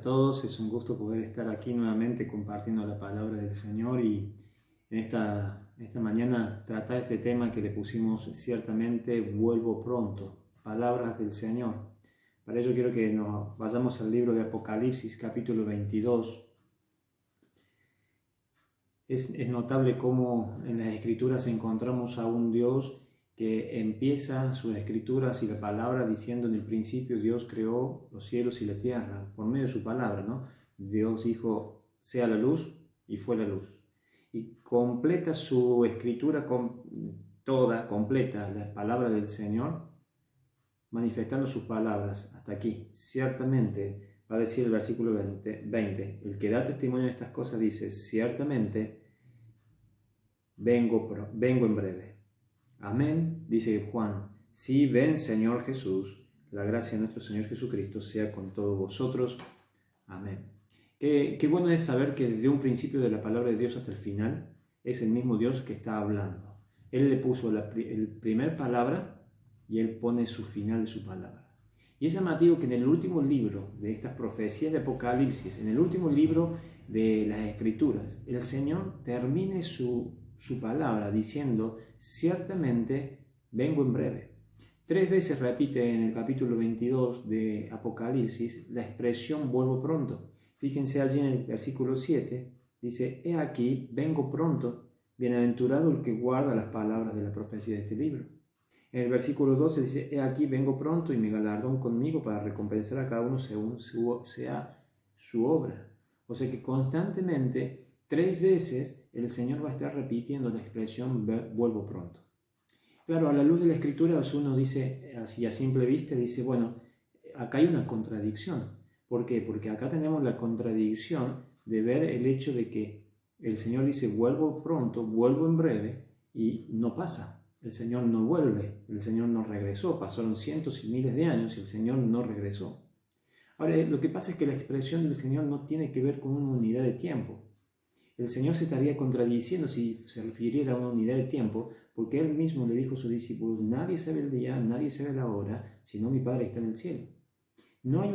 todos, es un gusto poder estar aquí nuevamente compartiendo la palabra del Señor y en esta mañana tratar este tema que le pusimos ciertamente vuelvo pronto, palabras del Señor. Para ello quiero que nos vayamos al libro de Apocalipsis capítulo 22. Es notable cómo en las Escrituras encontramos a un Dios que empieza sus escrituras y la palabra diciendo: en el principio Dios creó los cielos y la tierra, por medio de su palabra, ¿no? Dios dijo, sea la luz, y fue la luz. Y completa su escritura toda, completa la palabra del Señor, manifestando sus palabras hasta aquí. Ciertamente, va a decir el versículo 20, el que da testimonio de estas cosas dice, ciertamente, vengo en breve. Amén, dice Juan. Sí, ven, Señor Jesús, la gracia de nuestro Señor Jesucristo sea con todos vosotros. Amén. Qué bueno es saber que desde un principio de la palabra de Dios hasta el final es el mismo Dios que está hablando. Él le puso la primer palabra y Él pone su final de su palabra. Y es llamativo que en el último libro de estas profecías de Apocalipsis, en el último libro de las Escrituras, el Señor termine su palabra diciendo, ciertamente vengo en breve. 3 veces repite en el capítulo 22 de Apocalipsis la expresión vuelvo pronto. Fíjense allí en el versículo 7, dice, he aquí, vengo pronto, bienaventurado el que guarda las palabras de la profecía de este libro. En el versículo 12 dice, he aquí, vengo pronto y mi galardón conmigo para recompensar a cada uno según sea su obra. O sea que constantemente, 3 veces, el Señor va a estar repitiendo la expresión vuelvo pronto. Claro, a la luz de la Escritura uno dice, así a simple vista, dice, bueno, acá hay una contradicción. ¿Por qué? Porque acá tenemos la contradicción de ver el hecho de que el Señor dice, vuelvo pronto, vuelvo en breve, y no pasa. El Señor no vuelve, el Señor no regresó, pasaron cientos y miles de años y el Señor no regresó. Ahora, lo que pasa es que la expresión del Señor no tiene que ver con una unidad de tiempo. El Señor se estaría contradiciendo si se refiriera a una unidad de tiempo, porque Él mismo le dijo a sus discípulos, nadie sabe el día, nadie sabe la hora, sino mi Padre que está en el cielo. No hay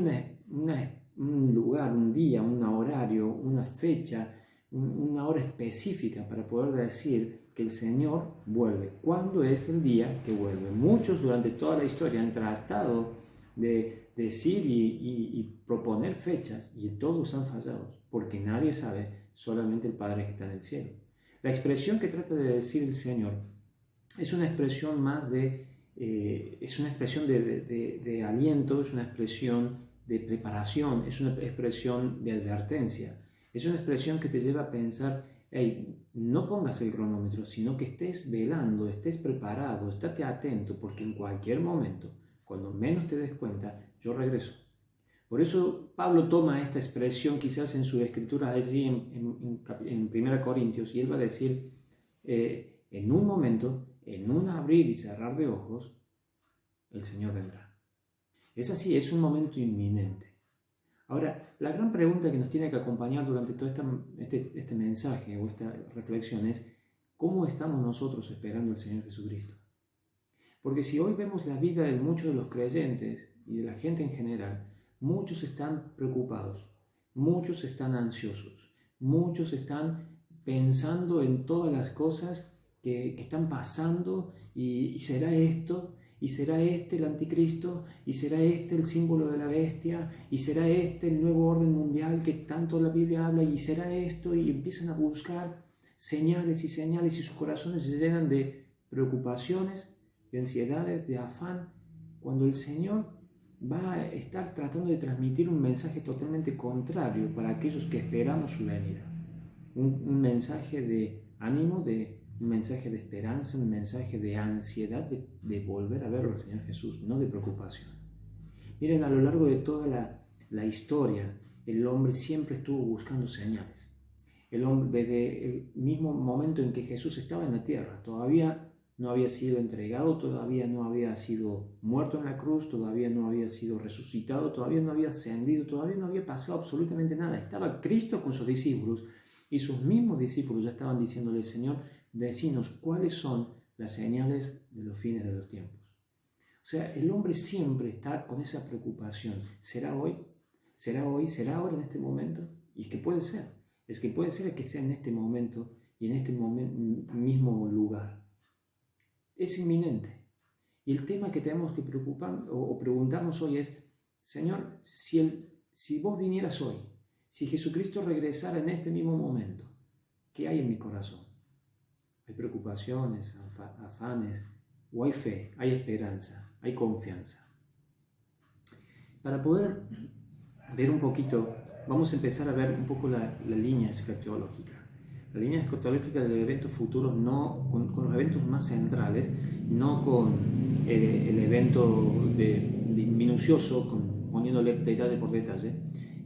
un lugar, un día, un horario, una fecha, una hora específica para poder decir que el Señor vuelve. ¿Cuándo es el día que vuelve? Muchos durante toda la historia han tratado de decir y proponer fechas y todos han fallado, porque nadie sabe, solamente el Padre que está en el cielo. La expresión que trata de decir el Señor es una expresión más de aliento, es una expresión de preparación, es una expresión de advertencia, es una expresión que te lleva a pensar, hey, no pongas el cronómetro, sino que estés velando, estés preparado, estate atento, porque en cualquier momento, cuando menos te des cuenta, yo regreso. Por eso Pablo toma esta expresión quizás en su escritura allí en 1 Corintios, y él va a decir, en un momento, en un abrir y cerrar de ojos, el Señor vendrá. Es así, es un momento inminente. Ahora, la gran pregunta que nos tiene que acompañar durante todo este mensaje o esta reflexión es, ¿cómo estamos nosotros esperando al Señor Jesucristo? Porque si hoy vemos la vida de muchos de los creyentes y de la gente en general, muchos están preocupados, muchos están ansiosos, muchos están pensando en todas las cosas que están pasando y será esto, y será este el anticristo, y será este el símbolo de la bestia, y será este el nuevo orden mundial que tanto la Biblia habla, y será esto, y empiezan a buscar señales, y sus corazones se llenan de preocupaciones, de ansiedades, de afán, cuando el Señor va a estar tratando de transmitir un mensaje totalmente contrario para aquellos que esperamos su venida. Un mensaje de ánimo, un mensaje de esperanza, un mensaje de ansiedad de volver a verlo al Señor Jesús, no de preocupación. Miren, a lo largo de toda la historia, el hombre siempre estuvo buscando señales. El hombre, desde el mismo momento en que Jesús estaba en la tierra, todavía no había sido entregado, todavía no había sido muerto en la cruz, todavía no había sido resucitado, todavía no había ascendido, todavía no había pasado absolutamente nada. Estaba Cristo con sus discípulos y sus mismos discípulos ya estaban diciéndole, Señor, decinos cuáles son las señales de los fines de los tiempos. O sea, el hombre siempre está con esa preocupación. ¿Será hoy? ¿Será hoy? ¿Será ahora en este momento? Y es que puede ser. Es que puede ser que sea en este momento y en este mismo lugar. Es inminente. Y el tema que tenemos que preocupar o preguntarnos hoy es, Señor, si vos vinieras hoy, si Jesucristo regresara en este mismo momento, ¿qué hay en mi corazón? ¿Hay preocupaciones, afanes? ¿O hay fe, hay esperanza, hay confianza? Para poder ver un poquito, vamos a empezar a ver un poco la línea escatológica. La línea escatológica de eventos futuros, no con los eventos más centrales, no con el evento minucioso, poniéndole detalle por detalle.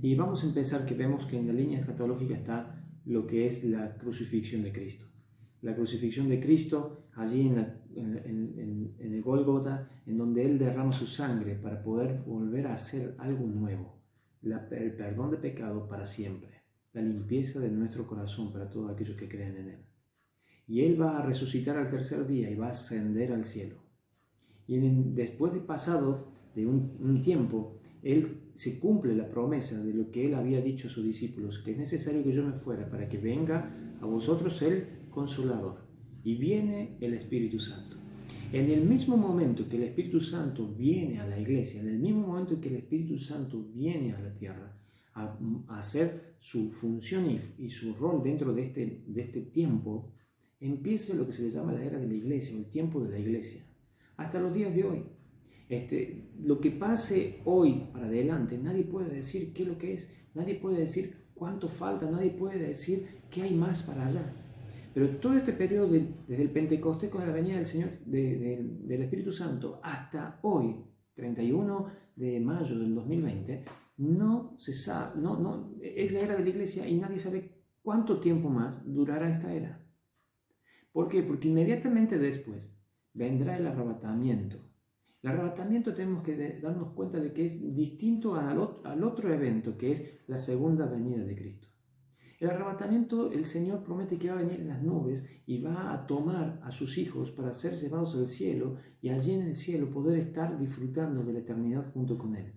Y vamos a empezar que vemos que en la línea escatológica está lo que es la crucifixión de Cristo. La crucifixión de Cristo allí en el Gólgota, en donde Él derrama su sangre para poder volver a hacer algo nuevo, el perdón de pecado para siempre, la limpieza de nuestro corazón para todos aquellos que creen en Él. Y Él va a resucitar al tercer día y va a ascender al cielo. Y después de pasado de un tiempo, Él se cumple la promesa de lo que Él había dicho a sus discípulos, que es necesario que yo me fuera para que venga a vosotros el Consolador. Y viene el Espíritu Santo. En el mismo momento que el Espíritu Santo viene a la iglesia, en el mismo momento que el Espíritu Santo viene a la tierra a hacer su función y su rol dentro de este tiempo, empieza lo que se le llama la era de la iglesia, o el tiempo de la iglesia, hasta los días de hoy. Lo que pase hoy para adelante, nadie puede decir qué es lo que es, nadie puede decir cuánto falta, nadie puede decir qué hay más para allá. Pero todo este periodo desde el Pentecostés con la venida del Señor, del Espíritu Santo, hasta hoy, 31 de mayo del 2020, no se sabe, es la era de la iglesia y nadie sabe cuánto tiempo más durará esta era. ¿Por qué? Porque inmediatamente después vendrá el arrebatamiento. El arrebatamiento tenemos que darnos cuenta de que es distinto al otro evento, que es la segunda venida de Cristo. El arrebatamiento, el Señor promete que va a venir en las nubes y va a tomar a sus hijos para ser llevados al cielo y allí en el cielo poder estar disfrutando de la eternidad junto con Él.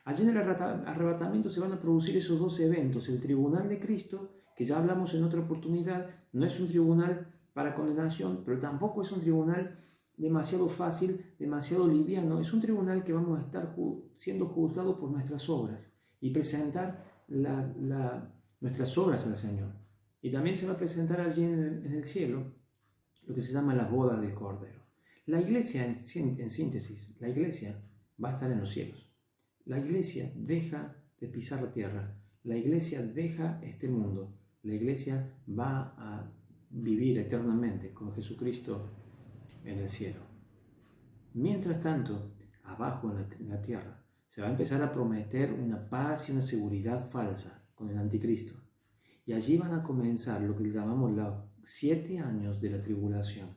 Allí en el arrebatamiento se van a producir esos dos eventos. El tribunal de Cristo, que ya hablamos en otra oportunidad, no es un tribunal para condenación, pero tampoco es un tribunal demasiado fácil, demasiado liviano. Es un tribunal que vamos a estar siendo juzgados por nuestras obras y presentar nuestras obras al Señor. Y también se va a presentar allí en el cielo lo que se llama la boda del Cordero. La iglesia, en síntesis, la iglesia va a estar en los cielos. La iglesia deja de pisar la tierra. La iglesia deja este mundo. La iglesia va a vivir eternamente con Jesucristo en el cielo. Mientras tanto, abajo en la tierra, se va a empezar a prometer una paz y una seguridad falsa con el anticristo. Y allí van a comenzar lo que llamamos los 7 años de la tribulación.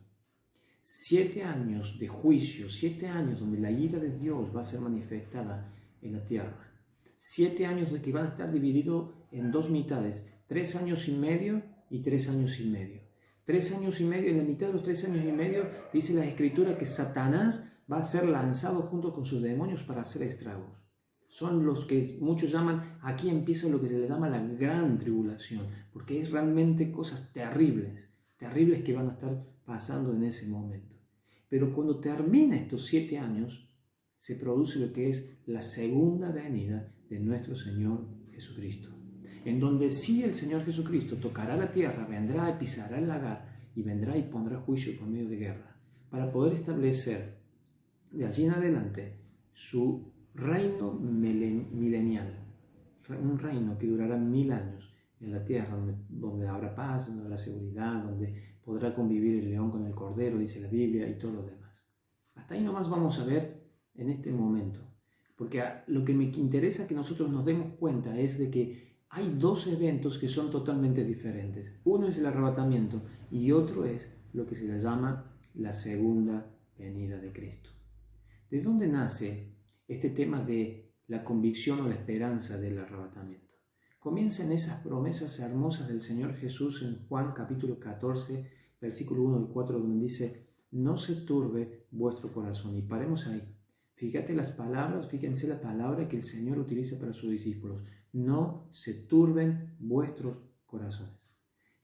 7 años de juicio, 7 años donde la ira de Dios va a ser manifestada en la tierra. 7 años de que van a estar divididos en 2 mitades, 3 años y medio y 3 años y medio. 3 años y medio, en la mitad de los 3 años y medio, dice la Escritura que Satanás va a ser lanzado junto con sus demonios para hacer estragos. Son los que muchos llaman, aquí empieza lo que se le llama la gran tribulación, porque es realmente cosas terribles que van a estar pasando en ese momento. Pero cuando termina estos 7 años, se produce lo que es la segunda venida de nuestro Señor Jesucristo, en donde sí el Señor Jesucristo tocará la tierra, vendrá y pisará el lagar, y vendrá y pondrá juicio por medio de guerra, para poder establecer de allí en adelante su reino milenial, un reino que durará 1000 años en la tierra, donde habrá paz, donde habrá seguridad, donde podrá convivir el león con el cordero, dice la Biblia, y todo lo demás. Hasta ahí nomás vamos a ver en este momento, porque lo que me interesa que nosotros nos demos cuenta es de que hay 2 eventos que son totalmente diferentes. Uno es el arrebatamiento y otro es lo que se le llama la segunda venida de Cristo. ¿De dónde nace este tema de la convicción o la esperanza del arrebatamiento? Comienza en esas promesas hermosas del Señor Jesús en Juan capítulo 14, versículo 1 al 4, donde dice: no se turbe vuestro corazón. Y paremos ahí. Fíjate las palabras, fíjense la palabra que el Señor utiliza para sus discípulos. No se turben vuestros corazones.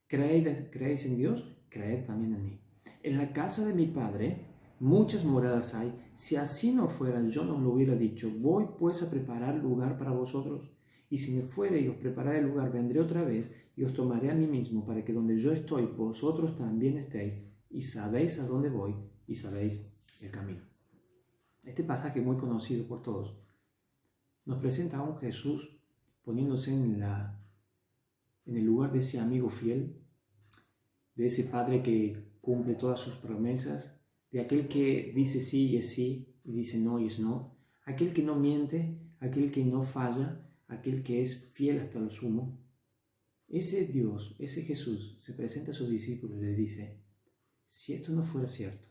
¿Creéis en Dios? Creed también en mí. En la casa de mi Padre muchas moradas hay. Si así no fueran, yo no os lo hubiera dicho. Voy pues a preparar lugar para vosotros. Y si me fuere y os prepararé el lugar, vendré otra vez y os tomaré a mí mismo, para que donde yo estoy, vosotros también estéis. Y sabéis a dónde voy y sabéis el camino. Este pasaje muy conocido por todos nos presenta a un Jesús poniéndose en el lugar de ese amigo fiel, de ese Padre que cumple todas sus promesas, de aquel que dice sí y es sí, y dice no y es no, aquel que no miente, aquel que no falla, aquel que es fiel hasta lo sumo. Ese Dios, ese Jesús, se presenta a sus discípulos y les dice, si esto no fuera cierto,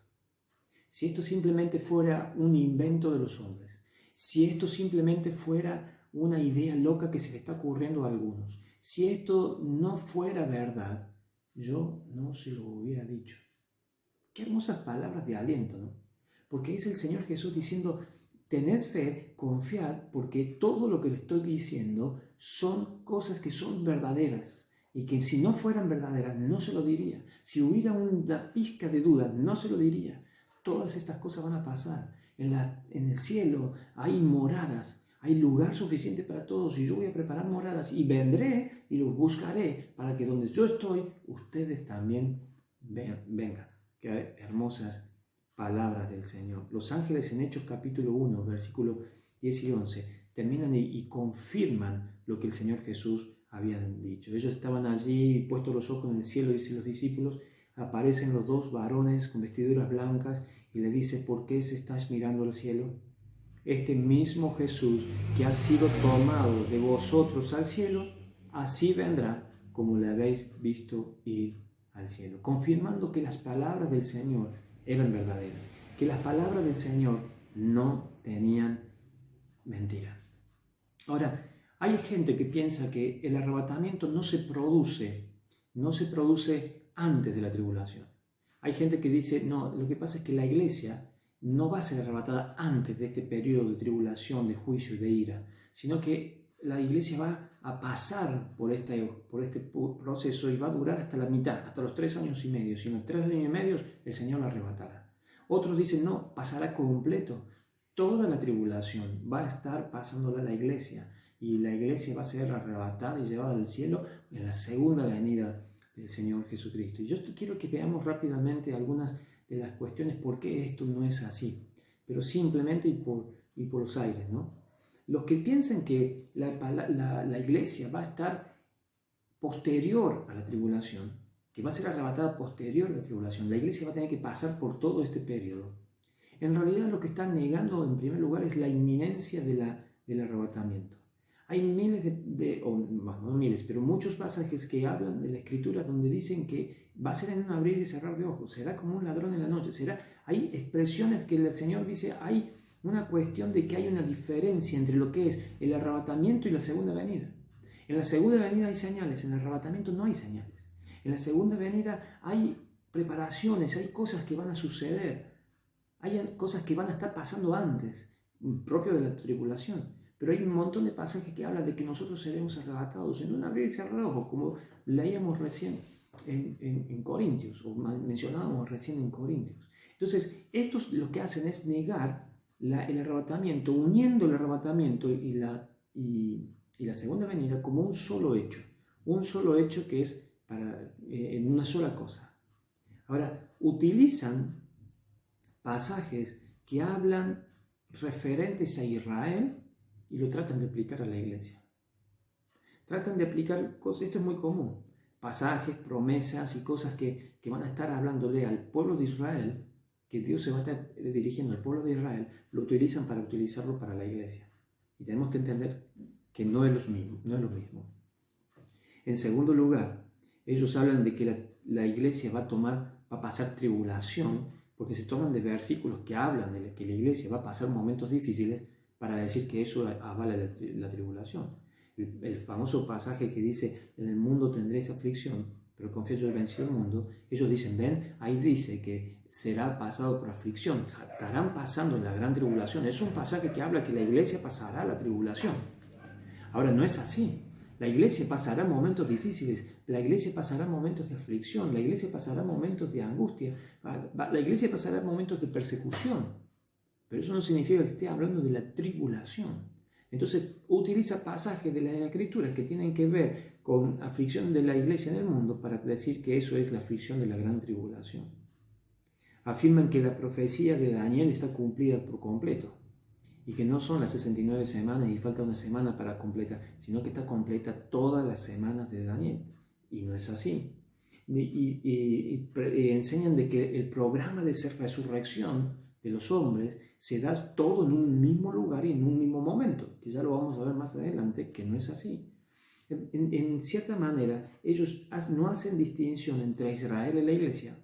si esto simplemente fuera un invento de los hombres, si esto simplemente fuera una idea loca que se le está ocurriendo a algunos, si esto no fuera verdad, yo no se lo hubiera dicho. Qué hermosas palabras de aliento, ¿no? Porque es el Señor Jesús diciendo, tened fe, confiad, porque todo lo que le estoy diciendo son cosas que son verdaderas y que si no fueran verdaderas no se lo diría. Si hubiera una pizca de duda no se lo diría. Todas estas cosas van a pasar. En el cielo hay moradas, hay lugar suficiente para todos y yo voy a preparar moradas y vendré y los buscaré para que donde yo estoy, ustedes también vengan. Qué hermosas palabras del Señor. Los ángeles en Hechos capítulo 1, versículos 10 y 11, terminan y confirman lo que el Señor Jesús había dicho. Ellos estaban allí puestos los ojos en el cielo, dicen los discípulos, aparecen los dos varones con vestiduras blancas y le dice, ¿por qué se estás mirando al cielo? Este mismo Jesús que ha sido tomado de vosotros al cielo, así vendrá como le habéis visto ir al cielo, confirmando que las palabras del Señor eran verdaderas, que las palabras del Señor no tenían mentira. Ahora, hay gente que piensa que el arrebatamiento no se produce antes de la tribulación. Hay gente que dice, no, lo que pasa es que la iglesia no va a ser arrebatada antes de este periodo de tribulación, de juicio y de ira, sino que la iglesia va a pasar por este proceso y va a durar hasta la mitad, hasta los 3 años y medio. Si en los 3 años y medio el Señor la arrebatará. Otros dicen, no, pasará completo. Toda la tribulación va a estar pasándola a la iglesia y la iglesia va a ser arrebatada y llevada al cielo en la segunda venida del Señor Jesucristo. Y yo quiero que veamos rápidamente algunas de las cuestiones por qué esto no es así, pero simplemente y por los aires, ¿no? Los que piensan que la iglesia va a estar posterior a la tribulación, que va a ser arrebatada posterior a la tribulación, la iglesia va a tener que pasar por todo este periodo. En realidad lo que están negando en primer lugar es la inminencia del arrebatamiento. Hay miles no miles, pero muchos pasajes que hablan de la Escritura donde dicen que va a ser en un abrir y cerrar de ojos, será como un ladrón en la noche, hay expresiones que el Señor dice, hay una cuestión de que hay una diferencia entre lo que es el arrebatamiento y la segunda venida. En la segunda venida hay señales, en el arrebatamiento no hay señales. En la segunda venida hay preparaciones, hay cosas que van a suceder, hay cosas que van a estar pasando antes, propio de la tribulación. Pero hay un montón de pasajes que hablan de que nosotros seremos arrebatados en un abrir y cerrar de ojos, como leíamos recién en Corintios, o mencionábamos recién en Corintios. Entonces, estos lo que hacen es negar el arrebatamiento, uniendo el arrebatamiento y la segunda venida como un solo hecho que es en una sola cosa. Ahora, utilizan pasajes que hablan referentes a Israel y lo tratan de aplicar a la iglesia. Tratan de aplicar cosas, esto es muy común, pasajes, promesas y cosas que van a estar hablándole al pueblo de Israel, que Dios se va a estar dirigiendo al pueblo de Israel, lo utilizan para utilizarlo para la iglesia. Y tenemos que entender que no es lo mismo. En segundo lugar, ellos hablan de que la iglesia va a pasar tribulación, porque se toman de versículos que hablan de que la iglesia va a pasar momentos difíciles para decir que eso avala la tribulación. El famoso pasaje que dice, en el mundo tendréis aflicción, pero confía, yo he vencido el mundo. Ellos dicen, ven, ahí dice que será pasado por aflicción, estarán pasando la gran tribulación. Es un pasaje que habla que la iglesia pasará la tribulación. Ahora, no es así. La iglesia pasará momentos difíciles, la iglesia pasará momentos de aflicción, la iglesia pasará momentos de angustia, la iglesia pasará momentos de persecución. Pero eso no significa que esté hablando de la tribulación. Entonces utiliza pasajes de la Escritura que tienen que ver con aflicción de la iglesia en el mundo para decir que eso es la aflicción de la gran tribulación. Afirman que la profecía de Daniel está cumplida por completo y que no son las 69 semanas y falta una semana para completar, sino que está completa todas las semanas de Daniel. Y no es así. Y enseñan de que el programa de resurrección de los hombres se da todo en un mismo lugar y en un mismo momento, que ya lo vamos a ver más adelante, que no es así. En cierta manera, ellos no hacen distinción entre Israel y la iglesia.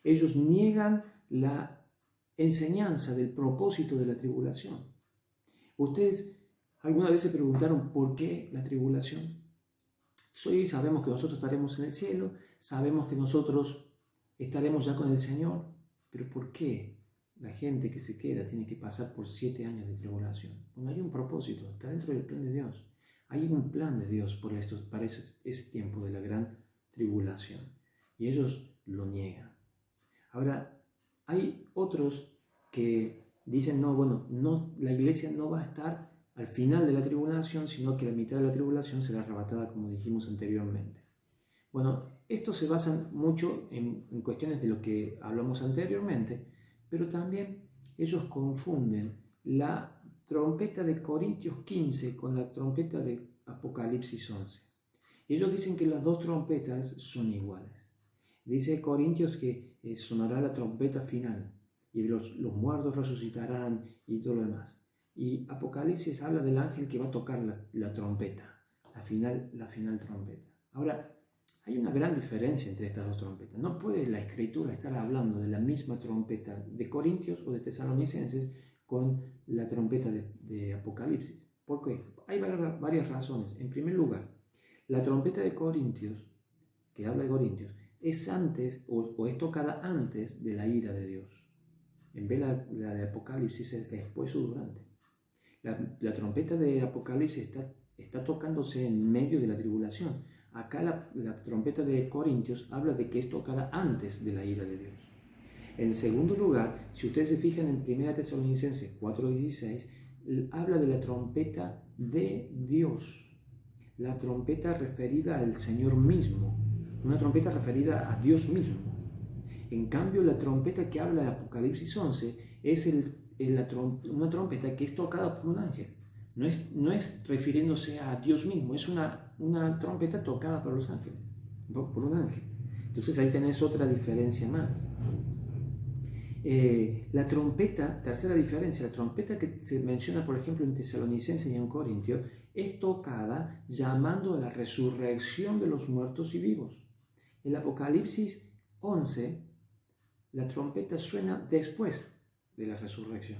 Ellos niegan la enseñanza del propósito de la tribulación. ¿Ustedes alguna vez se preguntaron por qué la tribulación? Hoy sabemos que nosotros estaremos en el cielo, sabemos que nosotros estaremos ya con el Señor, pero ¿por qué la gente que se queda tiene que pasar por 7 años de tribulación? Bueno, hay un propósito, está dentro del plan de Dios. Hay un plan de Dios para ese tiempo de la gran tribulación. Y ellos lo niegan. Ahora, hay otros que dicen, no, la iglesia no va a estar al final de la tribulación, sino que la mitad de la tribulación será arrebatada, como dijimos anteriormente. Bueno, esto se basa mucho en cuestiones de lo que hablamos anteriormente, pero también ellos confunden la trompeta de Corintios 15 con la trompeta de Apocalipsis 11. Ellos dicen que las dos trompetas son iguales. Dice Corintios que sonará la trompeta final y los muertos resucitarán y todo lo demás. Y Apocalipsis habla del ángel que va a tocar la trompeta, la final trompeta. Ahora, hay una gran diferencia entre estas dos trompetas. No puede la Escritura estar hablando de la misma trompeta de Corintios o de Tesalonicenses con la trompeta de Apocalipsis. ¿Por qué? Hay varias razones. En primer lugar, la trompeta de Corintios, que habla de Corintios, es antes o es tocada antes de la ira de Dios. En vez la de Apocalipsis es después o durante. La trompeta de Apocalipsis está tocándose en medio de la tribulación. Acá la trompeta de Corintios habla de que es tocada antes de la ira de Dios. En segundo lugar, si ustedes se fijan en 1 Tesalonicenses 4:16, habla de la trompeta de Dios. La trompeta referida al Señor mismo. Una trompeta referida a Dios mismo. En cambio, la trompeta que habla de Apocalipsis 11 es una trompeta que es tocada por un ángel. No es refiriéndose a Dios mismo, es una trompeta tocada por los ángeles, por un ángel. Entonces ahí tenés otra diferencia más. La trompeta, tercera diferencia, la trompeta que se menciona, por ejemplo, en Tesalonicenses y en Corintios, es tocada llamando a la resurrección de los muertos y vivos. En Apocalipsis 11, la trompeta suena después de la resurrección.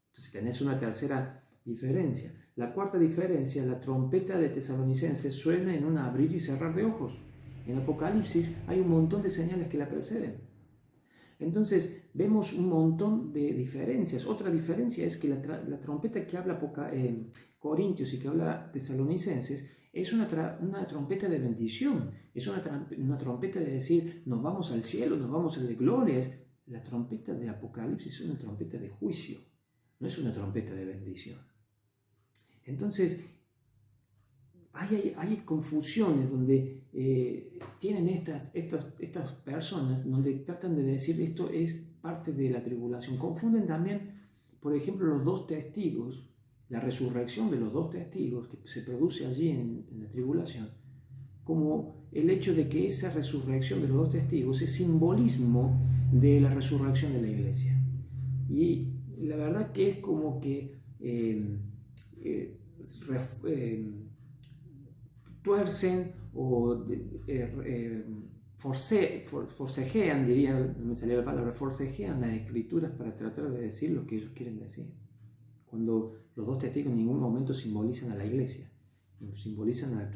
Entonces tenés una tercera diferencia. La cuarta diferencia, la trompeta de Tesalonicenses suena en un abrir y cerrar de ojos. En Apocalipsis hay un montón de señales que la preceden. Entonces vemos un montón de diferencias. Otra diferencia es que la trompeta que habla Corintios y que habla Tesalonicenses es una trompeta de bendición. Es una trompeta de decir, nos vamos al cielo, nos vamos al de gloria. La trompeta de Apocalipsis es una trompeta de juicio, no es una trompeta de bendición. Entonces, hay confusiones donde tienen estas personas, donde tratan de decir esto es parte de la tribulación. Confunden también, por ejemplo, los dos testigos, la resurrección de los dos testigos que se produce allí en la tribulación, como el hecho de que esa resurrección de los dos testigos es simbolismo de la resurrección de la iglesia. Y la verdad que es como que tuercen o forcejean, diría, no me salía la palabra, forcejean las escrituras para tratar de decir lo que ellos quieren decir. Cuando los dos testigos en ningún momento simbolizan a la iglesia. simbolizan a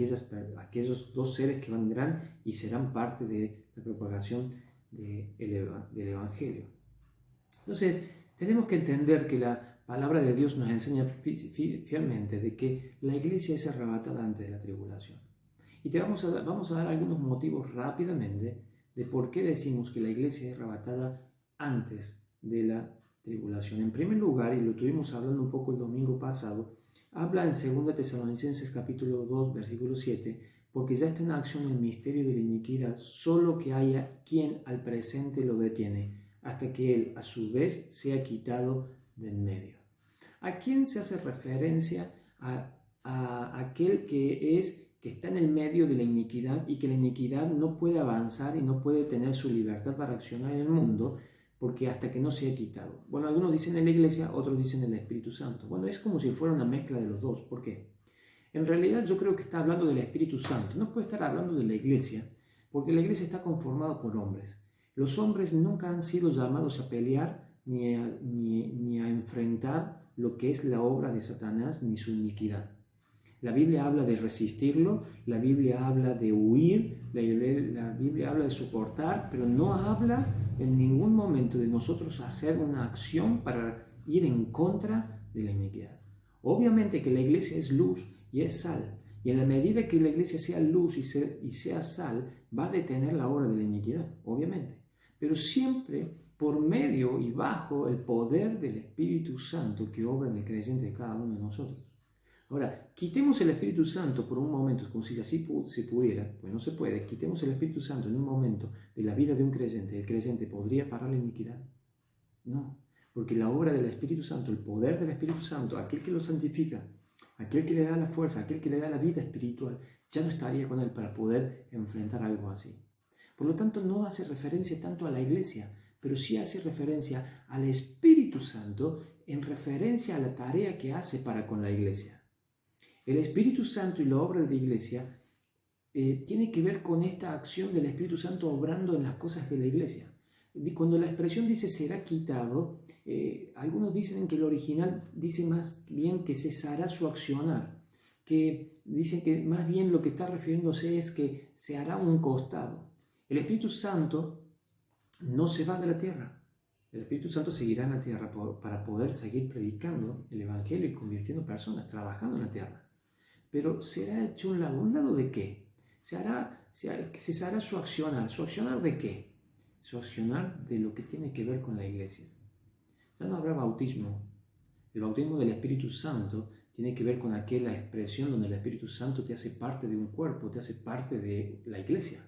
aquellos dos seres que vendrán y serán parte de la propagación del Evangelio. Entonces, tenemos que entender que la palabra de Dios nos enseña fielmente de que la iglesia es arrebatada antes de la tribulación. Y vamos a dar algunos motivos rápidamente de por qué decimos que la iglesia es arrebatada antes de la tribulación. En primer lugar, y lo estuvimos hablando un poco el domingo pasado, habla en 2 Tesalonicenses capítulo 2, versículo 7, porque ya está en acción el misterio de la iniquidad, solo que haya quien al presente lo detiene, hasta que él a su vez sea quitado del medio. ¿A quién se hace referencia? A aquel que está en el medio de la iniquidad y que la iniquidad no puede avanzar y no puede tener su libertad para accionar en el mundo, porque hasta que no sea quitado. Bueno, algunos dicen en la iglesia, otros dicen en el Espíritu Santo. Bueno, es como si fuera una mezcla de los dos. ¿Por qué? En realidad yo creo que está hablando del Espíritu Santo. No puede estar hablando de la iglesia, porque la iglesia está conformada por hombres. Los hombres nunca han sido llamados a pelear ni a enfrentar lo que es la obra de Satanás ni su iniquidad. La Biblia habla de resistirlo, la Biblia habla de huir, la Biblia habla de soportar, pero no habla en ningún momento de nosotros hacer una acción para ir en contra de la iniquidad. Obviamente que la iglesia es luz y es sal, y en la medida que la iglesia sea luz y sea sal, va a detener la obra de la iniquidad, obviamente. Pero siempre por medio y bajo el poder del Espíritu Santo que obra en el creyente de cada uno de nosotros. Ahora, quitemos el Espíritu Santo por un momento, como si así se pudiera, pues no se puede, quitemos el Espíritu Santo en un momento de la vida de un creyente, ¿el creyente podría parar la iniquidad? No, porque la obra del Espíritu Santo, el poder del Espíritu Santo, aquel que lo santifica, aquel que le da la fuerza, aquel que le da la vida espiritual, ya no estaría con él para poder enfrentar algo así. Por lo tanto, no hace referencia tanto a la iglesia, pero sí hace referencia al Espíritu Santo en referencia a la tarea que hace para con la iglesia. El Espíritu Santo y la obra de la iglesia tiene que ver con esta acción del Espíritu Santo obrando en las cosas de la iglesia. Cuando la expresión dice será quitado, algunos dicen que el original dice más bien que cesará su accionar, que dicen que más bien lo que está refiriéndose es que se hará un costado. El Espíritu Santo no se va de la tierra. El Espíritu Santo seguirá en la tierra para poder seguir predicando el Evangelio y convirtiendo personas, trabajando en la tierra. Pero será hecho un lado. ¿Un lado de qué? Cesará su accionar. ¿Su accionar de qué? Su accionar de lo que tiene que ver con la iglesia. Ya no habrá bautismo. El bautismo del Espíritu Santo tiene que ver con aquella expresión donde el Espíritu Santo te hace parte de un cuerpo, te hace parte de la iglesia.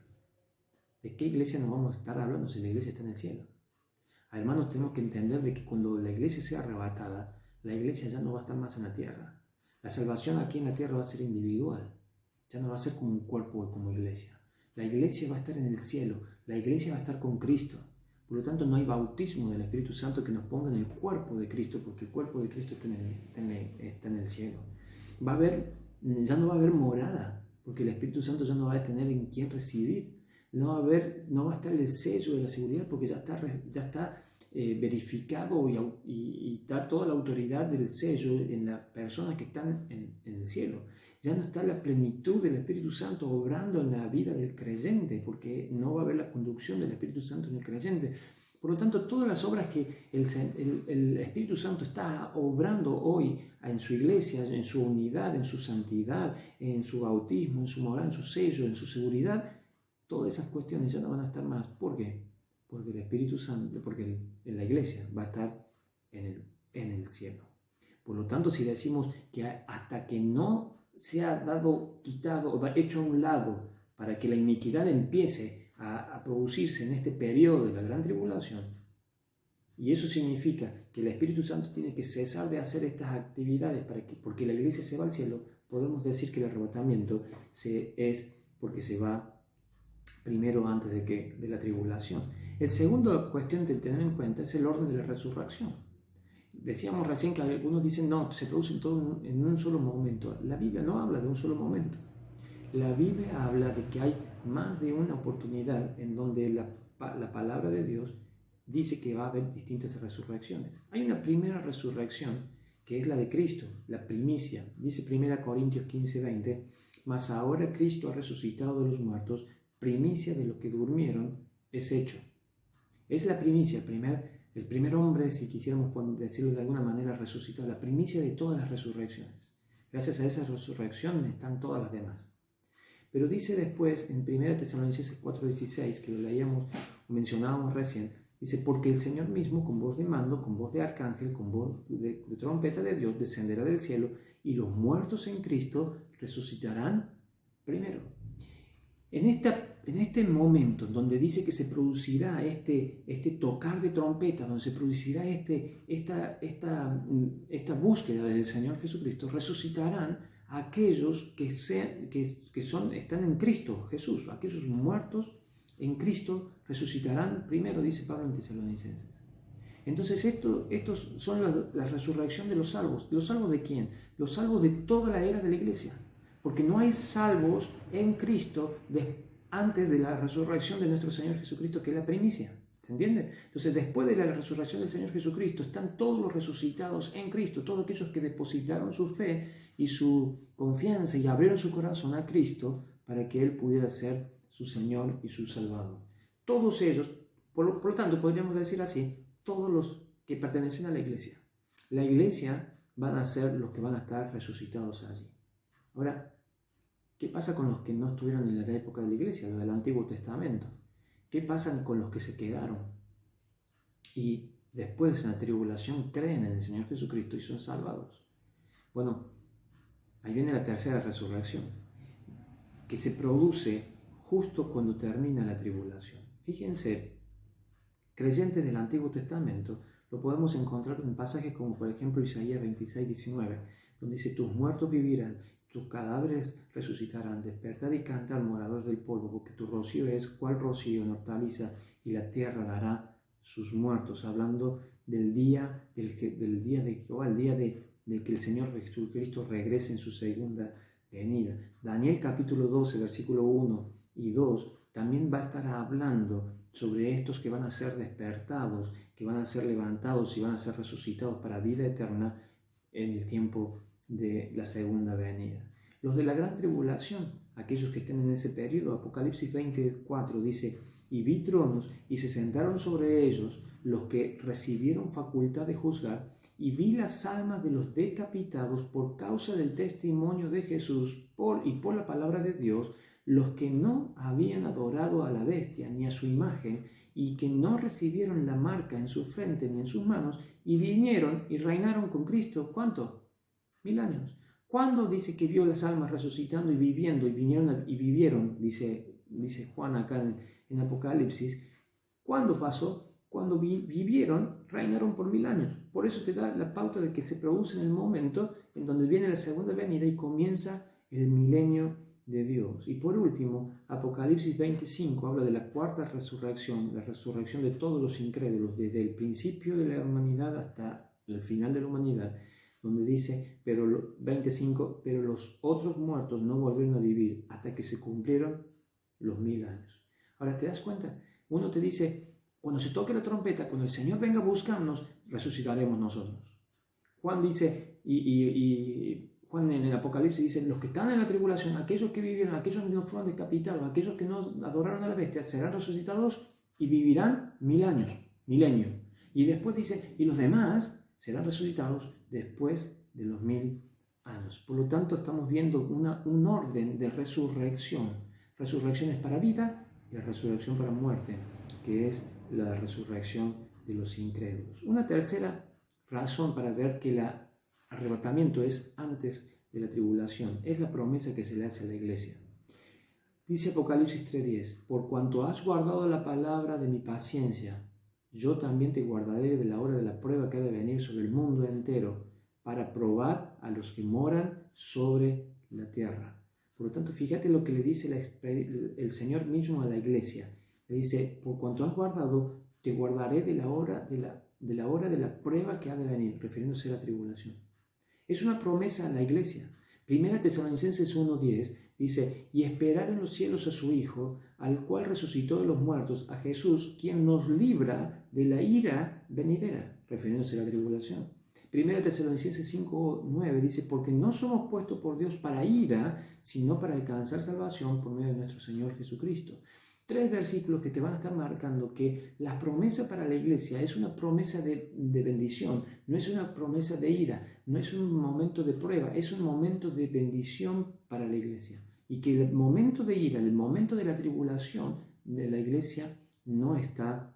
¿De qué iglesia nos vamos a estar hablando si la iglesia está en el cielo? Hermanos, tenemos que entender de que cuando la iglesia sea arrebatada, la iglesia ya no va a estar más en la tierra. La salvación aquí en la tierra va a ser individual, ya no va a ser como un cuerpo o como iglesia. La iglesia va a estar en el cielo, la iglesia va a estar con Cristo. Por lo tanto, no hay bautismo del Espíritu Santo que nos ponga en el cuerpo de Cristo, porque el cuerpo de Cristo está en el cielo. Ya no va a haber morada, porque el Espíritu Santo ya no va a tener en quién residir. No va a estar el sello de la seguridad, porque ya está verificado y está toda la autoridad del sello en las personas que están en el cielo. Ya no está la plenitud del Espíritu Santo obrando en la vida del creyente, porque no va a haber la conducción del Espíritu Santo en el creyente. Por lo tanto, todas las obras que el Espíritu Santo está obrando hoy en su iglesia, en su unidad, en su santidad, en su bautismo, en su moral, en su sello, en su seguridad, todas esas cuestiones ya no van a estar más. ¿Por qué? Porque el Espíritu Santo, porque la iglesia va a estar en el cielo. Por lo tanto, si decimos que hasta que no sea quitado o hecho a un lado para que la iniquidad empiece a producirse en este periodo de la gran tribulación, y eso significa que el Espíritu Santo tiene que cesar de hacer estas actividades porque la iglesia se va al cielo, podemos decir que el arrebatamiento es porque se va primero antes de la tribulación. La segunda cuestión de tener en cuenta es el orden de la resurrección. Decíamos recién que algunos dicen, no, se produce todo en un solo momento. La Biblia no habla de un solo momento. La Biblia habla de que hay más de una oportunidad en donde la palabra de Dios dice que va a haber distintas resurrecciones. Hay una primera resurrección que es la de Cristo, la primicia. Dice 1 Corintios 15:20, mas ahora Cristo ha resucitado de los muertos, primicia de los que durmieron es hecho. Es la primicia, el primer hombre, si quisiéramos decirlo de alguna manera, resucitado, la primicia de todas las resurrecciones. Gracias a esa resurrección están todas las demás. Pero dice después, en 1 Tesalonicenses 4:16, que lo leíamos o mencionábamos recién, dice, porque el Señor mismo, con voz de mando, con voz de arcángel, con voz de trompeta de Dios, descenderá del cielo, y los muertos en Cristo resucitarán primero. En este momento donde dice que se producirá este tocar de trompeta, donde se producirá esta búsqueda del Señor Jesucristo, resucitarán a aquellos que están en Cristo Jesús, aquellos muertos en Cristo resucitarán primero, dice Pablo en Tesalonicenses. Entonces estos son la resurrección de los salvos. ¿Los salvos de quién? Los salvos de toda la era de la iglesia. Porque no hay salvos en Cristo antes de la resurrección de nuestro Señor Jesucristo, que es la primicia. ¿Se entiende? Entonces, después de la resurrección del Señor Jesucristo, están todos los resucitados en Cristo, todos aquellos que depositaron su fe y su confianza y abrieron su corazón a Cristo para que Él pudiera ser su Señor y su Salvador. Todos ellos, por lo tanto, podríamos decir así, todos los que pertenecen a la iglesia. La iglesia van a ser los que van a estar resucitados allí. Ahora, ¿qué pasa con los que no estuvieron en la época de la iglesia, los del Antiguo Testamento? ¿Qué pasa con los que se quedaron y después en la tribulación creen en el Señor Jesucristo y son salvados? Bueno, ahí viene la tercera resurrección, que se produce justo cuando termina la tribulación. Fíjense, creyentes del Antiguo Testamento lo podemos encontrar en pasajes como por ejemplo Isaías 26:19, donde dice, tus muertos vivirán, tus cadáveres resucitarán, despertad y cantad, moradores del polvo, porque tu rocío es cual rocío en hortaliza, y la tierra dará sus muertos, hablando del día de Jehová, el día de que el Señor Jesucristo regrese en su segunda venida. Daniel capítulo 12, versículo 1 y 2, también va a estar hablando sobre estos que van a ser despertados, que van a ser levantados y van a ser resucitados para vida eterna en el tiempo de la segunda venida. Los de la gran tribulación, aquellos que estén en ese periodo, Apocalipsis 24 dice, y vi tronos y se sentaron sobre ellos los que recibieron facultad de juzgar, y vi las almas de los decapitados por causa del testimonio de Jesús y por la palabra de Dios, los que no habían adorado a la bestia ni a su imagen, y que no recibieron la marca en su frente ni en sus manos, y vinieron y reinaron con Cristo. ¿Cuánto? 1000 años. ¿Cuándo dice que vio las almas resucitando y viviendo y vinieron y vivieron? Dice Juan acá en Apocalipsis. ¿Cuándo pasó? Cuando vivieron, reinaron por 1000 años. Por eso te da la pauta de que se produce en el momento en donde viene la segunda venida y comienza el milenio de Dios. Y por último, Apocalipsis 25 habla de la cuarta resurrección, la resurrección de todos los incrédulos, desde el principio de la humanidad hasta el final de la humanidad, donde dice, pero los otros muertos no volvieron a vivir hasta que se cumplieron los 1000 años. Ahora, ¿te das cuenta? Uno te dice, cuando se toque la trompeta, cuando el Señor venga a buscarnos, resucitaremos nosotros. Juan dice, Juan en el Apocalipsis dice, los que están en la tribulación, aquellos que vivieron, aquellos que no fueron decapitados, aquellos que no adoraron a la bestia, serán resucitados y vivirán 1000 años, milenio. Y después dice, y los demás serán resucitados después de los 1000 años. Por lo tanto, estamos viendo un orden de resurrección. Resurrecciones para vida y la resurrección para muerte, que es la resurrección de los incrédulos. Una tercera razón para ver que el arrebatamiento es antes de la tribulación es la promesa que se le hace a la iglesia. Dice Apocalipsis 3:10, por cuanto has guardado la palabra de mi paciencia, yo también te guardaré de la hora de la prueba que ha de venir sobre el mundo entero, para probar a los que moran sobre la tierra. Por lo tanto, fíjate lo que le dice el Señor mismo a la iglesia. Le dice, por cuanto has guardado, te guardaré de la hora de la prueba que ha de venir, refiriéndose a la tribulación. Es una promesa a la iglesia. Primera Tesalonicenses 1:10 dice, y esperar en los cielos a su Hijo, al cual resucitó de los muertos, a Jesús, quien nos libra de la ira venidera, refiriéndose a la tribulación. 1 Tesalonicenses 5:9 dice, porque no somos puestos por Dios para ira, sino para alcanzar salvación por medio de nuestro Señor Jesucristo. 3 versículos que te van a estar marcando que la promesa para la iglesia es una promesa de bendición, no es una promesa de ira, no es un momento de prueba, es un momento de bendición para la iglesia. Y que el momento de ira, el momento de la tribulación de la iglesia no está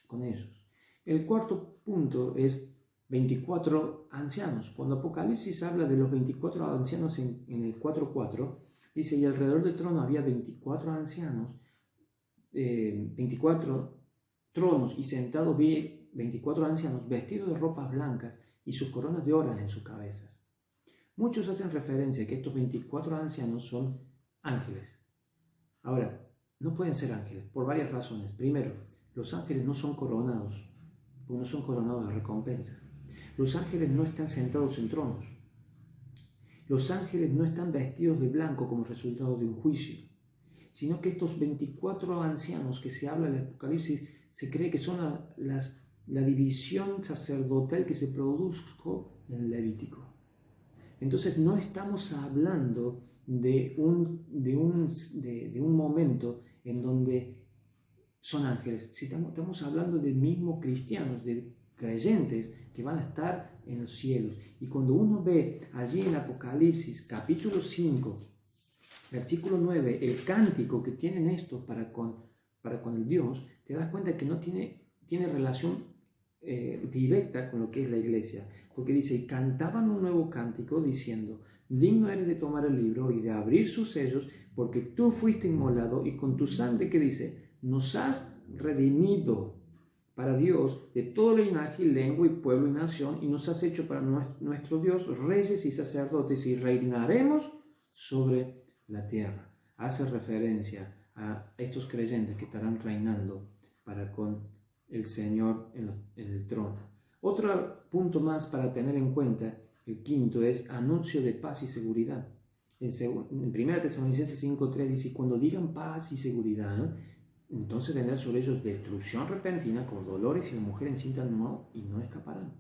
con ellos. El cuarto punto es 24 ancianos. Cuando Apocalipsis habla de los 24 ancianos en el 4:4, dice, y alrededor del trono había 24 ancianos, 24 tronos, y sentados vi 24 ancianos vestidos de ropas blancas y sus coronas de oro en sus cabezas. Muchos hacen referencia a que estos 24 ancianos son ángeles. Ahora, no pueden ser ángeles por varias razones. Primero, los ángeles no son coronados, porque no son coronados de recompensa. Los ángeles no están sentados en tronos. Los ángeles no están vestidos de blanco como resultado de un juicio, sino que estos 24 ancianos que se habla en el Apocalipsis se cree que son la división sacerdotal que se produjo en el Levítico. Entonces no estamos hablando de un momento en donde son ángeles, estamos hablando de mismos cristianos, de creyentes que van a estar en los cielos. Y cuando uno ve allí en Apocalipsis capítulo 5, versículo 9, el cántico que tienen estos para con el Dios, te das cuenta que no tiene relación directa con lo que es la iglesia, porque dice, y cantaban un nuevo cántico diciendo, digno eres de tomar el libro y de abrir sus sellos, porque tú fuiste inmolado y con tu sangre, que dice, nos has redimido para Dios de todo linaje, lengua y pueblo y nación, y nos has hecho para nuestro Dios reyes y sacerdotes, y reinaremos sobre la tierra. Hace referencia a estos creyentes que estarán reinando para con el Señor en el trono. Otro punto más para tener en cuenta, el quinto, es anuncio de paz y seguridad. En 1 Tesalonicenses 5:3 dice, cuando digan paz y seguridad, entonces vendrá sobre ellos destrucción repentina, con dolores, y la mujer encinta no escaparán.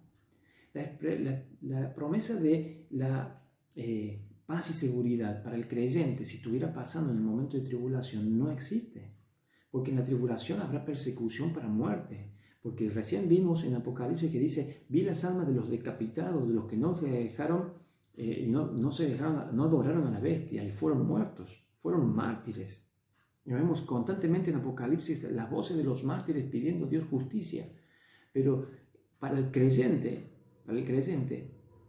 La promesa de la paz y seguridad para el creyente, si estuviera pasando en el momento de tribulación, no existe. Porque en la tribulación habrá persecución para muerte. Porque recién vimos en Apocalipsis que dice, vi las almas de los decapitados, de los que no se dejaron, no adoraron a la bestia y fueron muertos, fueron mártires. Y vemos constantemente en Apocalipsis las voces de los mártires pidiendo a Dios justicia. Pero para el creyente,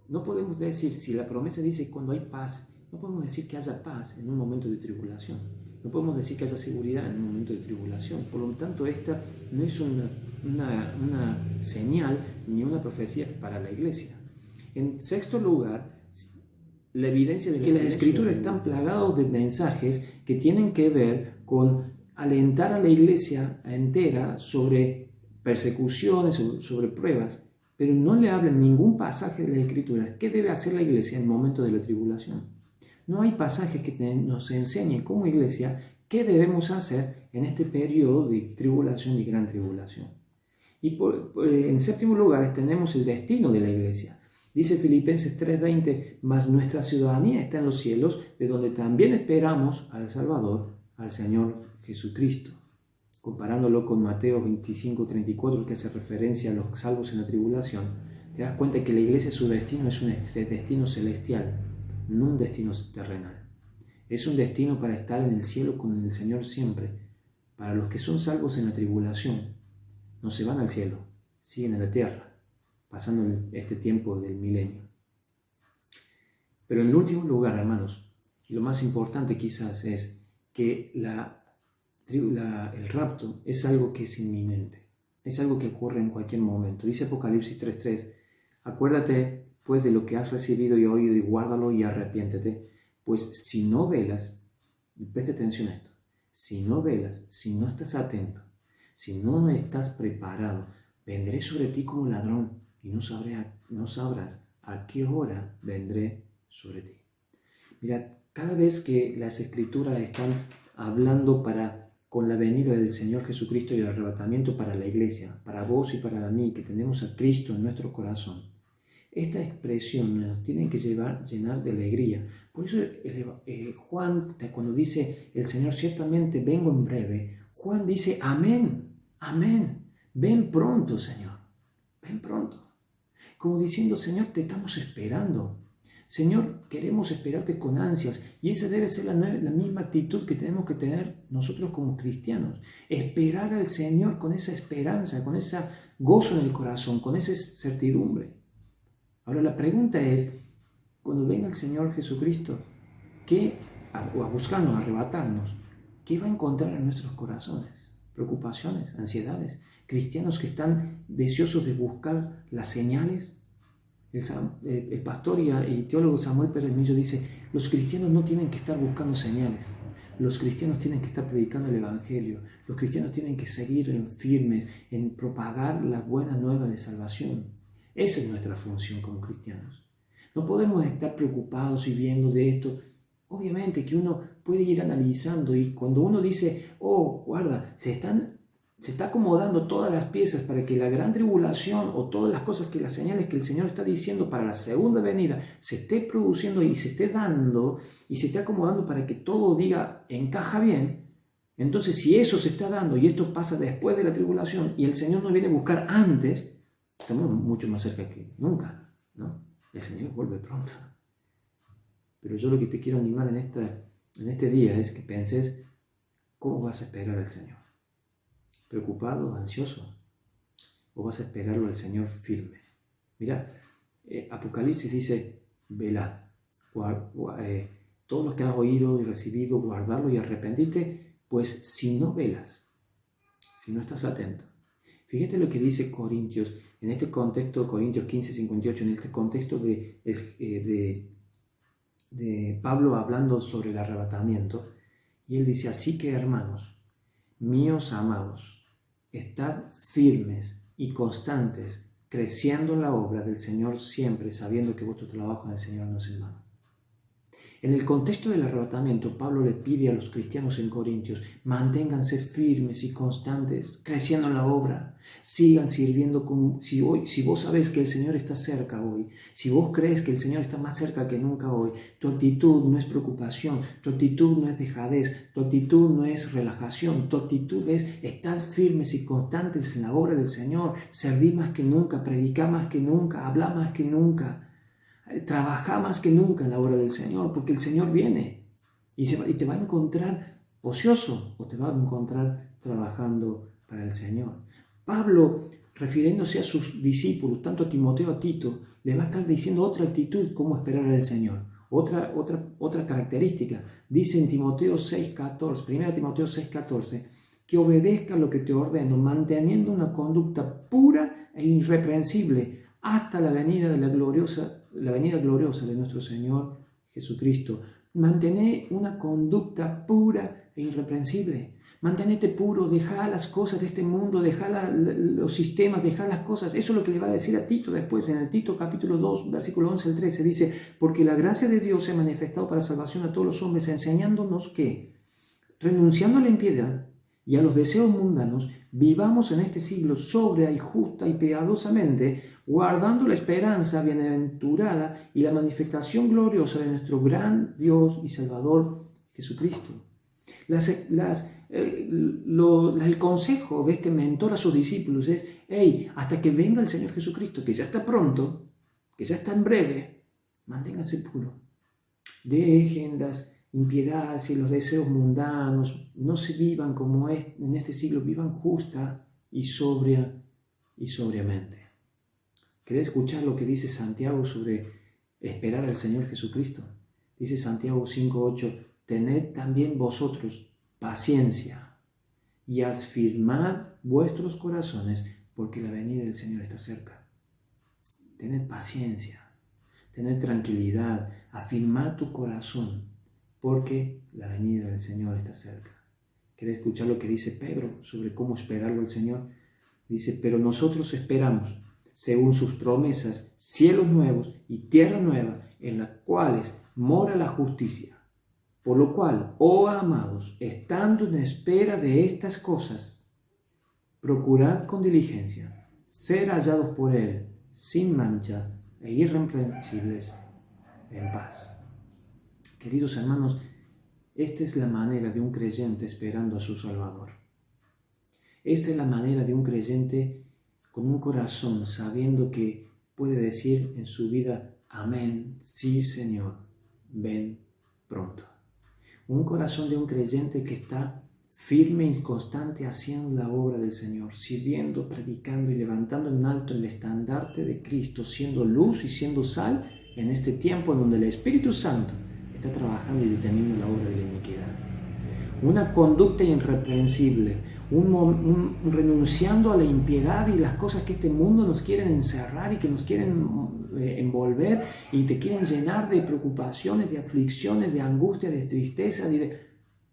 no podemos decir, si la promesa dice cuando hay paz, no podemos decir que haya paz en un momento de tribulación. No podemos decir que haya seguridad en un momento de tribulación. Por lo tanto, esta no es una señal ni una profecía para la iglesia. En sexto lugar, la evidencia de que las escrituras están plagadas de mensajes que tienen que ver con alentar a la iglesia entera sobre persecuciones, sobre pruebas, pero no le habla en ningún pasaje de las escrituras qué debe hacer la iglesia en el momento de la tribulación. No hay pasajes que nos enseñen como iglesia qué debemos hacer en este periodo de tribulación y gran tribulación. Y en séptimo lugar tenemos el destino de la iglesia. Dice Filipenses 3:20, mas nuestra ciudadanía está en los cielos, de donde también esperamos al Salvador, al Señor Jesucristo. Comparándolo con Mateo 25:34, que hace referencia a los salvos en la tribulación, te das cuenta que la iglesia, su destino es un destino celestial, no un destino terrenal. Es un destino para estar en el cielo con el Señor siempre. Para los que son salvos en la tribulación, no se van al cielo, siguen en la tierra, pasando este tiempo del milenio. Pero en el último lugar, hermanos, y lo más importante quizás es que el rapto es algo que es inminente, es algo que ocurre en cualquier momento. Dice Apocalipsis 3:3, acuérdate pues de lo que has recibido y oído y guárdalo y arrepiéntete, pues si no velas, y presta atención a esto, si no velas, si no estás atento, si no estás preparado, vendré sobre ti como ladrón y no sabrás a qué hora vendré sobre ti. Mira, cada vez que las escrituras están hablando con la venida del Señor Jesucristo y el arrebatamiento para la iglesia, para vos y para mí, que tenemos a Cristo en nuestro corazón, Esta expresión nos tiene que llenar de alegría. Por eso Juan, cuando dice el Señor, ciertamente vengo en breve, Juan dice, amén, amén, ven pronto, Señor, ven pronto. Como diciendo, Señor, te estamos esperando. Señor, queremos esperarte con ansias. Y esa debe ser la misma actitud que tenemos que tener nosotros como cristianos. Esperar al Señor con esa esperanza, con ese gozo en el corazón, con esa certidumbre. Ahora la pregunta es, cuando venga el Señor Jesucristo, a buscarnos, a arrebatarnos, ¿qué va a encontrar en nuestros corazones? Preocupaciones, ansiedades, cristianos que están deseosos de buscar las señales. El pastor y teólogo Samuel Pérez Millo dice, los cristianos no tienen que estar buscando señales, los cristianos tienen que estar predicando el Evangelio, los cristianos tienen que seguir firmes en propagar las buenas nuevas de salvación. Esa es nuestra función como cristianos. No podemos estar preocupados y viendo de esto. Obviamente que uno puede ir analizando y cuando uno dice, oh, guarda, se está acomodando todas las piezas para que la gran tribulación o todas las cosas, las señales que el Señor está diciendo para la segunda venida se esté produciendo y se esté dando y se esté acomodando para que todo encaja bien. Entonces, si eso se está dando y esto pasa después de la tribulación y el Señor nos viene a buscar antes, estamos mucho más cerca que nunca, ¿no? El Señor vuelve pronto. Pero yo lo que te quiero animar en este día es que penses, ¿cómo vas a esperar al Señor? ¿Preocupado, ansioso? ¿O vas a esperarlo al Señor firme? Mira, Apocalipsis dice, velad. Todo lo que has oído y recibido, guardarlo y arrepentirte, pues si no velas, si no estás atento. Fíjate lo que dice Corintios, en este contexto, Corintios 15, 58, en este contexto de Pablo hablando sobre el arrebatamiento, y él dice, así que hermanos, míos amados, estad firmes y constantes, creciendo en la obra del Señor siempre, sabiendo que vuestro trabajo en el Señor no es en vano. En el contexto del arrebatamiento, Pablo le pide a los cristianos en Corintios, manténganse firmes y constantes, creciendo en la obra, sigan sirviendo si vos sabés que el Señor está cerca hoy, si vos crees que el Señor está más cerca que nunca hoy, tu actitud no es preocupación, tu actitud no es dejadez, tu actitud no es relajación, tu actitud es estar firmes y constantes en la obra del Señor, servir más que nunca, predicar más que nunca, hablar más que nunca. Trabaja más que nunca en la obra del Señor, porque el Señor viene y te va a encontrar ocioso o te va a encontrar trabajando para el Señor. Pablo, refiriéndose a sus discípulos, tanto a Timoteo como a Tito, le va a estar diciendo otra actitud, cómo esperar al Señor. Otra característica, dice en Timoteo 6:14, 1 Timoteo 6:14, que obedezca lo que te ordeno, manteniendo una conducta pura e irreprensible hasta la venida gloriosa de nuestro Señor Jesucristo. Mantener una conducta pura e irreprensible. Mantenete puro, deja las cosas de este mundo, deja los sistemas, deja las cosas. Eso es lo que le va a decir a Tito después, en el Tito capítulo 2, versículo 11 al 13. Dice, porque la gracia de Dios se ha manifestado para salvación a todos los hombres, enseñándonos que, renunciando a la impiedad y a los deseos mundanos, vivamos en este siglo sobria y justa y piadosamente, guardando la esperanza bienaventurada y la manifestación gloriosa de nuestro gran Dios y Salvador Jesucristo. El consejo de este mentor a sus discípulos es, hasta que venga el Señor Jesucristo, que ya está pronto, que ya está en breve, manténganse puros. Dejen las impiedades y los deseos mundanos, no se vivan como en este siglo, vivan justa y sobriamente. ¿Querés escuchar lo que dice Santiago sobre esperar al Señor Jesucristo? Dice Santiago 5:8, tened también vosotros paciencia y afirmad vuestros corazones, porque la venida del Señor está cerca. Tened paciencia, tened tranquilidad, afirmad tu corazón, porque la venida del Señor está cerca. ¿Querés escuchar lo que dice Pedro sobre cómo esperarlo al Señor? Dice, pero nosotros esperamos, según sus promesas, cielos nuevos y tierra nueva, en las cuales mora la justicia. Por lo cual, oh amados, estando en espera de estas cosas, procurad con diligencia ser hallados por Él, sin mancha e irreprensibles en paz. Queridos hermanos, esta es la manera de un creyente esperando a su Salvador. Esta es la manera de un creyente con un corazón sabiendo que puede decir en su vida: amén, sí Señor, ven pronto. Un corazón de un creyente que está firme y constante haciendo la obra del Señor, sirviendo, predicando y levantando en alto el estandarte de Cristo, siendo luz y siendo sal en este tiempo en donde el Espíritu Santo está trabajando y deteniendo la obra de la iniquidad. Una conducta irreprensible, renunciando a la impiedad y las cosas que este mundo nos quieren encerrar y que nos quieren envolver y te quieren llenar de preocupaciones, de aflicciones, de angustia, de tristeza.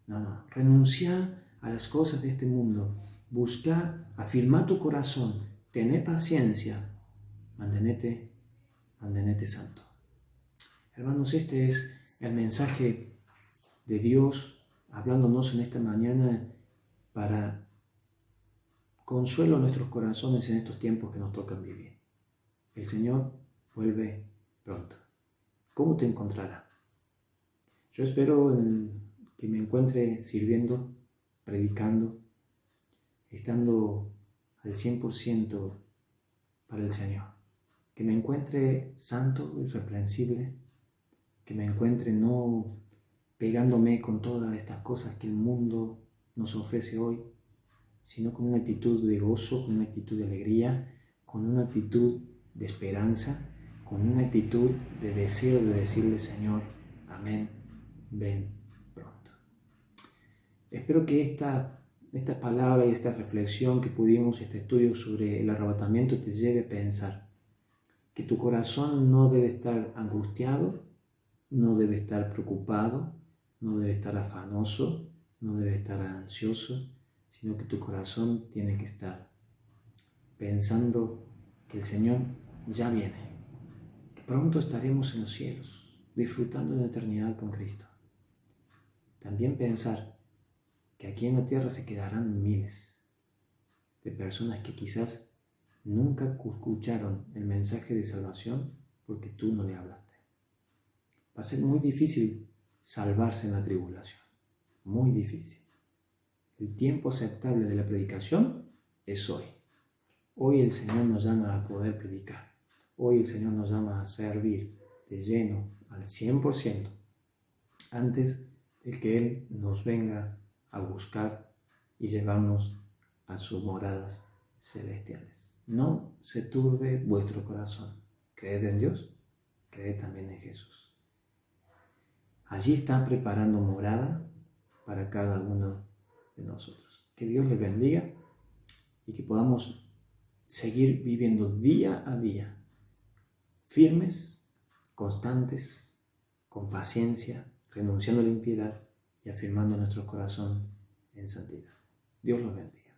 No, renuncia a las cosas de este mundo. Busca, afirma tu corazón, tené paciencia, mantenete santo. Hermanos, este es el mensaje de Dios hablándonos en esta mañana para consuelo a nuestros corazones en estos tiempos que nos tocan vivir. El Señor vuelve pronto. ¿Cómo te encontrará? Yo espero que me encuentre sirviendo, predicando, estando al 100% para el Señor. Que me encuentre santo, irreprensible, que me encuentre no pegándome con todas estas cosas que el mundo nos ofrece hoy, sino con una actitud de gozo, con una actitud de alegría, con una actitud de esperanza, con una actitud de deseo de decirle: Señor, amén, ven pronto. Espero que esta palabra y esta reflexión que pudimos, este estudio sobre el arrebatamiento, te lleve a pensar que tu corazón no debe estar angustiado, no debe estar preocupado, no debe estar afanoso, no debe estar ansioso, sino que tu corazón tiene que estar pensando que el Señor ya viene, que pronto estaremos en los cielos, disfrutando de la eternidad con Cristo. También pensar que aquí en la tierra se quedarán miles de personas que quizás nunca escucharon el mensaje de salvación porque tú no le hablaste. Va a ser muy difícil salvarse en la tribulación, muy difícil. El tiempo aceptable de la predicación es hoy. Hoy el Señor nos llama a poder predicar. Hoy el Señor nos llama a servir de lleno, al 100%, antes de que Él nos venga a buscar y llevarnos a sus moradas celestiales. No se turbe vuestro corazón. Creed en Dios, creed también en Jesús. Allí está preparando morada para cada uno de nosotros. Que Dios les bendiga y que podamos seguir viviendo día a día, firmes, constantes, con paciencia, renunciando a la impiedad y afirmando nuestro corazón en santidad. Dios los bendiga.